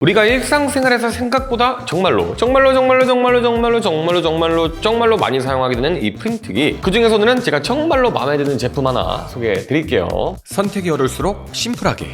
우리가 일상생활에서 생각보다 정말로 많이 사용하게 되는 이 프린트기, 그 중에서 오늘은 제가 정말로 마음에 드는 제품 하나 소개해 드릴게요. 선택이 어려울수록 심플하게.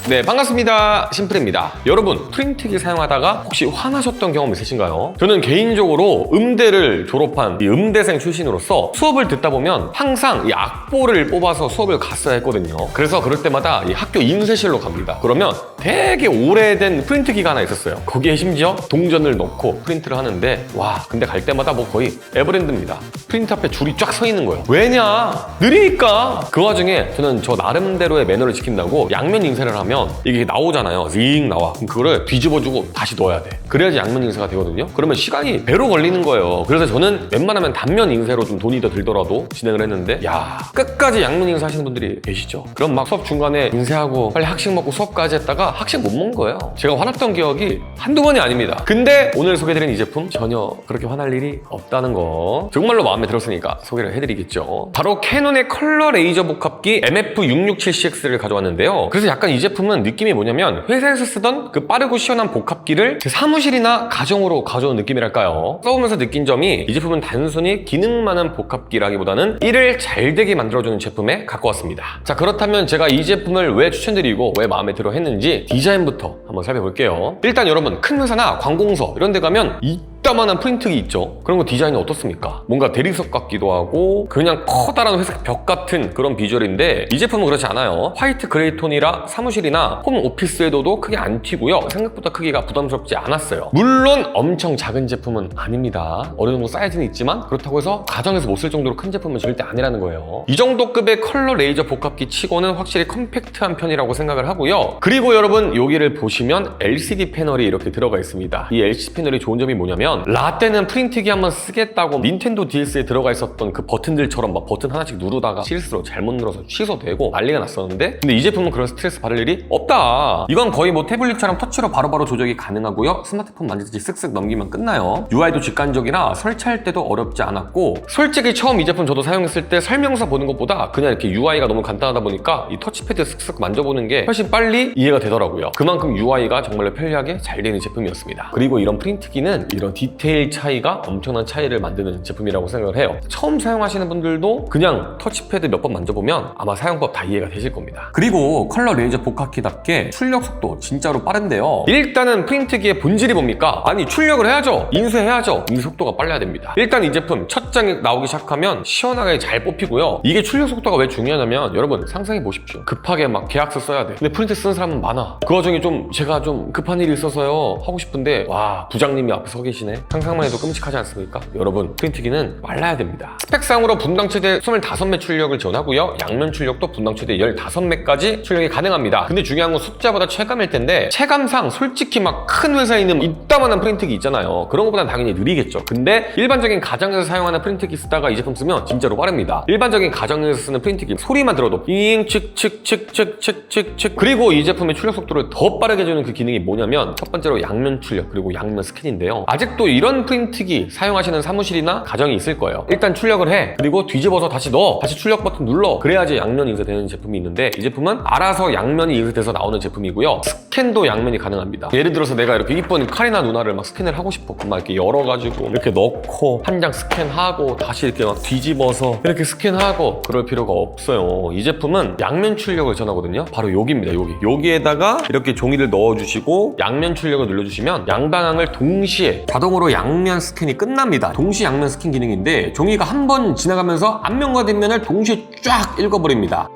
네, 반갑습니다. 심플입니다. 여러분, 프린트기 사용하다가 혹시 화나셨던 경험 있으신가요? 저는 개인적으로 음대를 졸업한 이 음대생 출신으로서 수업을 듣다 보면 항상 이 악보를 뽑아서 수업을 갔어야 했거든요. 그래서 그럴 때마다 이 학교 인쇄실로 갑니다. 그러면 되게 오래된 프린트기가 하나 있었어요. 거기에 심지어 동전을 넣고 프린트를 하는데, 와, 근데 갈 때마다 뭐 거의 에버랜드입니다. 프린트 앞에 줄이 쫙 서 있는 거예요. 왜냐? 느리니까. 그 와중에 저는 저 나름대로의 매너를 지킨다고 양면 인쇄를 하면 이게 나오잖아요. 징 나와. 그럼 그거를 뒤집어주고 다시 넣어야 돼. 그래야지 양면 인쇄가 되거든요. 그러면 시간이 배로 걸리는 거예요. 그래서 저는 웬만하면 단면 인쇄로 좀 돈이 더 들더라도 진행을 했는데, 야, 끝까지 양면 인쇄 하시는 분들이 계시죠. 그럼 막 수업 중간에 인쇄하고 빨리 학식 먹고 수업까지 했다가 학식 못 먹은 거예요. 제가 화났던 기억이 한두 번이 아닙니다. 근데 오늘 소개해드린 이 제품 전혀 그렇게 화날 일이 없다는 거, 정말로 마음에 들었으니까 소개를 해드리겠죠. 바로 캐논의 컬러 레이저 복합기 MF667CX를 가져왔는데요. 그래서 약간 이 제품은 느낌이 뭐냐면 회사에서 쓰던 그 빠르고 시원한 복합기를 제 사무실이나 가정으로 가져온 느낌이랄까요. 써보면서 느낀 점이, 이 제품은 단순히 기능 많은 복합기라기보다는 일을 잘 되게 만들어주는 제품에 가까웠습니다. 자, 그렇다면 제가 이 제품을 왜 추천드리고 왜 마음에 들어 했는지 디자인부터 한번 살펴볼게요. 일단 여러분, 큰 회사나 관공서 이런 데 가면 이따만한 프린트기 있죠. 그런 거 디자인이 어떻습니까? 뭔가 대리석 같기도 하고 그냥 커다란 회색 벽 같은 그런 비주얼인데, 이 제품은 그렇지 않아요. 화이트 그레이 톤이라 사무실이나 홈 오피스에도 크게 안 튀고요. 생각보다 크기가 부담스럽지 않았어요. 물론 엄청 작은 제품은 아닙니다. 어느 정도 사이즈는 있지만 그렇다고 해서 가정에서 못 쓸 정도로 큰 제품은 절대 아니라는 거예요. 이 정도 급의 컬러 레이저 복합기 치고는 확실히 컴팩트한 편이라고 생각을 하고요. 그리고 여러분, 여기를 보시면 LCD 패널이 이렇게 들어가 있습니다. 이 LCD 패널이 좋은 점이 뭐냐면, 라떼는 프린트기 한번 쓰겠다고 닌텐도 DS에 들어가 있었던 그 버튼들처럼 막 버튼 하나씩 누르다가 실수로 잘못 눌러서 취소되고 난리가 났었는데, 근데 이 제품은 그런 스트레스 받을 일이 없다. 이건 거의 뭐 태블릿처럼 터치로 바로바로 조작이 가능하고요. 스마트폰 만지듯이 쓱쓱 넘기면 끝나요. UI도 직관적이라 설치할 때도 어렵지 않았고, 솔직히 처음 이 제품 저도 사용했을 때 설명서 보는 것보다 그냥 이렇게 UI가 너무 간단하다 보니까 이 터치패드 쓱쓱 만져보는 게 훨씬 빨리 이해가 되더라고요. 그만큼 UI가 정말로 편리하게 잘 되는 제품이었습니다. 그리고 이런 프린트기는 이런 디테일 차이가 엄청난 차이를 만드는 제품이라고 생각을 해요. 처음 사용하시는 분들도 그냥 터치패드 몇 번 만져보면 아마 사용법 다 이해가 되실 겁니다. 그리고 컬러 레이저 복합기답게 출력 속도 진짜로 빠른데요. 일단은 프린트기의 본질이 뭡니까? 아니, 출력을 해야죠. 인쇄해야죠. 인쇄 속도가 빨라야 됩니다. 일단 이 제품 첫 장에 나오기 시작하면 시원하게 잘 뽑히고요. 이게 출력 속도가 왜 중요하냐면, 여러분 상상해 보십시오. 급하게 막 계약서 써야 돼. 근데 프린트 쓰는 사람은 많아. 그 와중에 제가 좀 급한 일이 있어서요 하고 싶은데, 와, 부장님이 앞에 서 계시네. 상상만 해도 끔찍하지 않습니까? 여러분, 프린트기는 빨라야 됩니다. 스펙상으로 분당 최대 25매 출력을 지원하고요. 양면 출력도 분당 최대 15매까지 출력이 가능합니다. 근데 중요한 건 숫자보다 체감일 텐데, 체감상 솔직히 막 큰 회사에 있는 이따만한 프린트기 있잖아요. 그런 것보다는 당연히 느리겠죠. 근데 일반적인 가정에서 사용하는 프린트기 쓰다가 이 제품 쓰면 진짜로 빠릅니다. 일반적인 가정에서 쓰는 프린트기 소리만 들어도 잉 칙칙칙칙칙칙칙. 그리고 이 제품의 출력 속도를 더 빠르게 해주는 그 기능이 뭐냐면, 첫 번째로 양면 출력 그리고 양면 스캔인데요. 아직도 이런 프린트기 사용하시는 사무실이나 가정이 있을 거예요. 일단 출력을 해. 그리고 뒤집어서 다시 넣어. 다시 출력 버튼 눌러. 그래야지 양면 인쇄되는 제품이 있는데, 이 제품은 알아서 양면이 인쇄돼서 나오는 제품이고요. 스캔도 양면이 가능합니다. 예를 들어서 내가 이렇게 이쁜 카리나 누나를 막 스캔을 하고 싶어. 그럼 막 이렇게 열어가지고 이렇게 넣고 한 장 스캔하고 다시 이렇게 막 뒤집어서 이렇게 스캔하고 그럴 필요가 없어요. 이 제품은 양면 출력을 전하거든요. 바로 여기입니다. 여기에다가 이렇게 종이를 넣어주시고 양면 출력을 눌러주시면 양방향을 동시에 자동으로 양면 스캔이 끝납니다. 동시 양면 스캔 기능인데, 종이가 한 번 지나가면서 앞면과 뒷면을 동시에 쫙 읽어버립니다.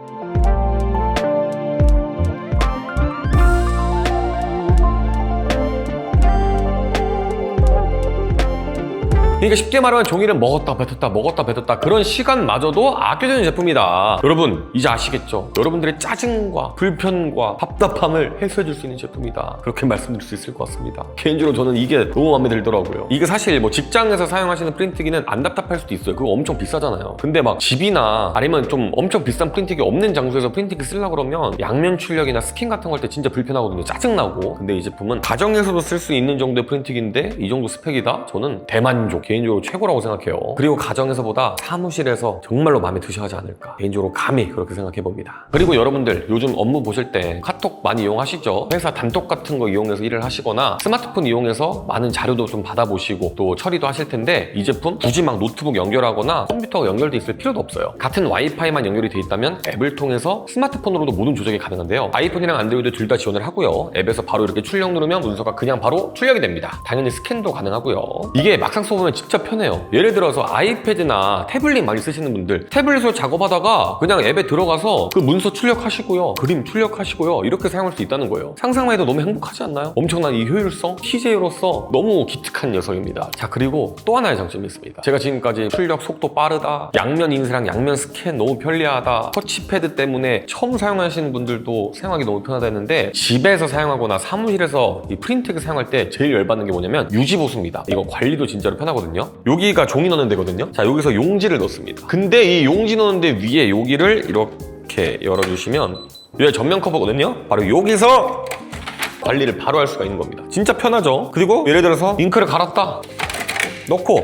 그러니까 쉽게 말하면 종이를 먹었다 뱉었다 그런 시간마저도 아껴주는 제품이다. 여러분, 이제 아시겠죠? 여러분들의 짜증과 불편과 답답함을 해소해줄 수 있는 제품이다. 그렇게 말씀드릴 수 있을 것 같습니다. 개인적으로 저는 이게 너무 마음에 들더라고요. 이게 사실 뭐 직장에서 사용하시는 프린트기는 안 답답할 수도 있어요. 그거 엄청 비싸잖아요. 근데 막 집이나 아니면 좀 엄청 비싼 프린트기 없는 장소에서 프린트기 쓰려고 그러면 양면 출력이나 스캔 같은 거 할 때 진짜 불편하거든요. 짜증나고. 근데 이 제품은 가정에서도 쓸 수 있는 정도의 프린트기인데 이 정도 스펙이다? 저는 대만족. 개인적으로 최고라고 생각해요. 그리고 가정에서보다 사무실에서 정말로 마음에 드셔야 하지 않을까, 개인적으로 감히 그렇게 생각해 봅니다. 그리고 여러분들 요즘 업무 보실 때 카톡 많이 이용하시죠? 회사 단톡 같은 거 이용해서 일을 하시거나 스마트폰 이용해서 많은 자료도 좀 받아보시고 또 처리도 하실 텐데, 이 제품 굳이 막 노트북 연결하거나 컴퓨터가 연결돼 있을 필요도 없어요. 같은 와이파이만 연결이 돼 있다면 앱을 통해서 스마트폰으로도 모든 조작이 가능한데요. 아이폰이랑 안드로이드 둘 다 지원을 하고요. 앱에서 바로 이렇게 출력 누르면 문서가 그냥 바로 출력이 됩니다. 당연히 스캔도 가능하고요. 이게 막상 써보면 진짜 편해요. 예를 들어서 아이패드나 태블릿 많이 쓰시는 분들, 태블릿으로 작업하다가 그냥 앱에 들어가서 그 문서 출력하시고요, 그림 출력하시고요, 이렇게 사용할 수 있다는 거예요. 상상만 해도 너무 행복하지 않나요? 엄청난 이 효율성, TJ로서 너무 기특한 녀석입니다. 자, 그리고 또 하나의 장점이 있습니다. 제가 지금까지 출력 속도 빠르다, 양면 인쇄랑 양면 스캔 너무 편리하다, 터치패드 때문에 처음 사용하시는 분들도 사용하기 너무 편하다 했는데, 집에서 사용하거나 사무실에서 이 프린트기 사용할 때 제일 열받는 게 뭐냐면 유지보수입니다. 이거 관리도 진짜로 편하거든요. 여기가 종이 넣는 데거든요. 자, 여기서 용지를 넣습니다. 근데 이 용지 넣는 데 위에 여기를 이렇게 열어주시면 얘 전면 커버거든요. 바로 여기서 관리를 바로 할 수가 있는 겁니다. 진짜 편하죠? 그리고 예를 들어서 잉크를 갈았다, 넣고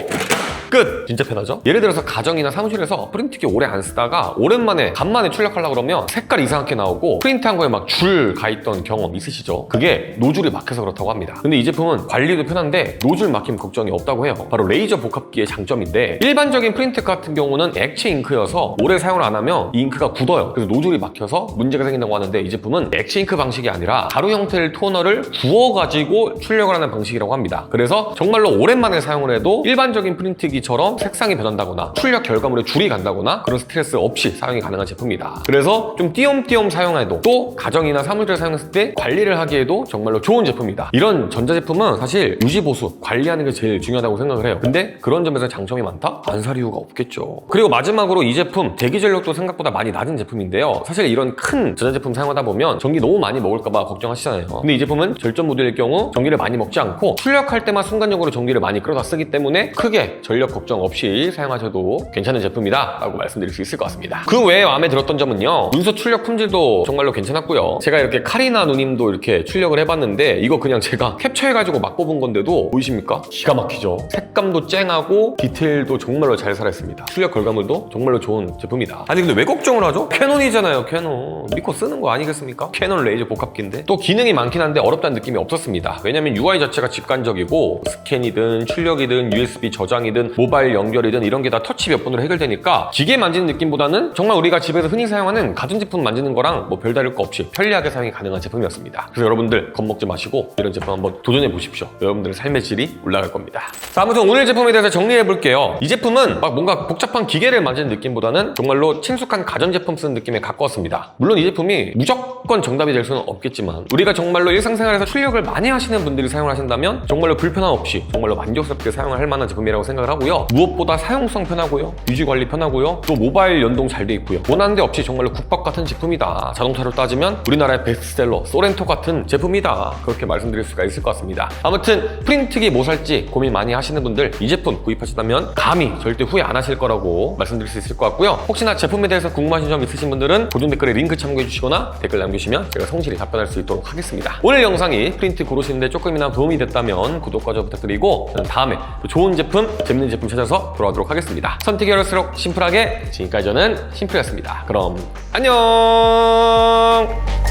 끝! 진짜 편하죠? 예를 들어서 가정이나 사무실에서 프린트기 오래 안 쓰다가 오랜만에 간만에 출력하려고 그러면 색깔 이상하게 나오고 프린트한 거에 막 줄 가있던 경험 있으시죠? 그게 노즐이 막혀서 그렇다고 합니다. 근데 이 제품은 관리도 편한데 노즐 막힘 걱정이 없다고 해요. 바로 레이저 복합기의 장점인데, 일반적인 프린트 같은 경우는 액체 잉크여서 오래 사용을 안 하면 이 잉크가 굳어요. 그래서 노즐이 막혀서 문제가 생긴다고 하는데, 이 제품은 액체 잉크 방식이 아니라 가루 형태의 토너를 부어가지고 출력을 하는 방식이라고 합니다. 그래서 정말로 오랜만에 사용을 해도 일반적인 프린트기 처럼 색상이 변한다거나 출력 결과물에 줄이 간다거나 그런 스트레스 없이 사용이 가능한 제품입니다. 그래서 좀 띄엄띄엄 사용해도, 또 가정이나 사무실에 사용했을 때 관리를 하기에도 정말로 좋은 제품이다. 이런 전자제품은 사실 유지보수, 관리하는 게 제일 중요하다고 생각을 해요. 근데 그런 점에서 장점이 많다? 안 살 이유가 없겠죠. 그리고 마지막으로 이 제품 대기 전력도 생각보다 많이 낮은 제품인데요. 사실 이런 큰 전자제품 사용하다 보면 전기 너무 많이 먹을까봐 걱정하시잖아요. 근데 이 제품은 절전 모드일 경우 전기를 많이 먹지 않고 출력할 때만 순간적으로 전기를 많이 끌어다 쓰기 때문에 크게 전력 걱정 없이 사용하셔도 괜찮은 제품이다 라고 말씀드릴 수 있을 것 같습니다. 그 외에 마음에 들었던 점은요, 문서 출력 품질도 정말로 괜찮았고요. 제가 이렇게 카리나 누님도 이렇게 출력을 해봤는데, 이거 그냥 제가 캡처해가지고 막 뽑은 건데도 보이십니까? 기가 막히죠? 색감도 쨍하고 디테일도 정말로 잘 살아있습니다. 출력 결과물도 정말로 좋은 제품이다. 아니 근데 왜 걱정을 하죠? 캐논이잖아요. 캐논 니코 쓰는 거 아니겠습니까? 캐논 레이저 복합기인데 또 기능이 많긴 한데 어렵다는 느낌이 없었습니다. 왜냐면 UI 자체가 직관적이고 스캔이든 출력이든 USB 저장이든 모바일 연결이든 이런 게 다 터치 몇 번으로 해결되니까 기계 만지는 느낌보다는 정말 우리가 집에서 흔히 사용하는 가전제품 만지는 거랑 뭐 별다를 거 없이 편리하게 사용이 가능한 제품이었습니다. 그래서 여러분들 겁먹지 마시고 이런 제품 한번 도전해 보십시오. 여러분들의 삶의 질이 올라갈 겁니다. 자, 아무튼 오늘 제품에 대해서 정리해 볼게요. 이 제품은 막 뭔가 복잡한 기계를 만지는 느낌보다는 정말로 친숙한 가전제품 쓰는 느낌에 가까웠습니다. 물론 이 제품이 무조건 정답이 될 수는 없겠지만, 우리가 정말로 일상생활에서 출력을 많이 하시는 분들이 사용을 하신다면 정말로 불편함 없이 정말로 만족스럽게 사용을 할 만한 제품이라고 생각을 하고요. 무엇보다 사용성 편하고요, 유지관리 편하고요, 또 모바일 연동 잘 돼 있고요. 원하는 데 없이 정말로 국밥 같은 제품이다. 자동차로 따지면 우리나라의 베스트셀러 소렌토 같은 제품이다. 그렇게 말씀드릴 수가 있을 것 같습니다. 아무튼 프린트기 뭐 살지 고민 많이 하시는 분들 이 제품 구입하신다면 감히 절대 후회 안 하실 거라고 말씀드릴 수 있을 것 같고요. 혹시나 제품에 대해서 궁금하신 점 있으신 분들은 고정 댓글에 링크 참고해 주시거나 댓글 남기시면 제가 성실히 답변할 수 있도록 하겠습니다. 오늘 영상이 프린트 고르시는데 조금이나 도움이 됐다면 구독과 좋아요 부탁드리고, 저는 다음에 또 좋은 제품, 재밌는 제품 찾아서 돌아오도록 하겠습니다. 선택이 어려울수록 심플하게, 지금까지 저는 심플이었습니다. 그럼 안녕.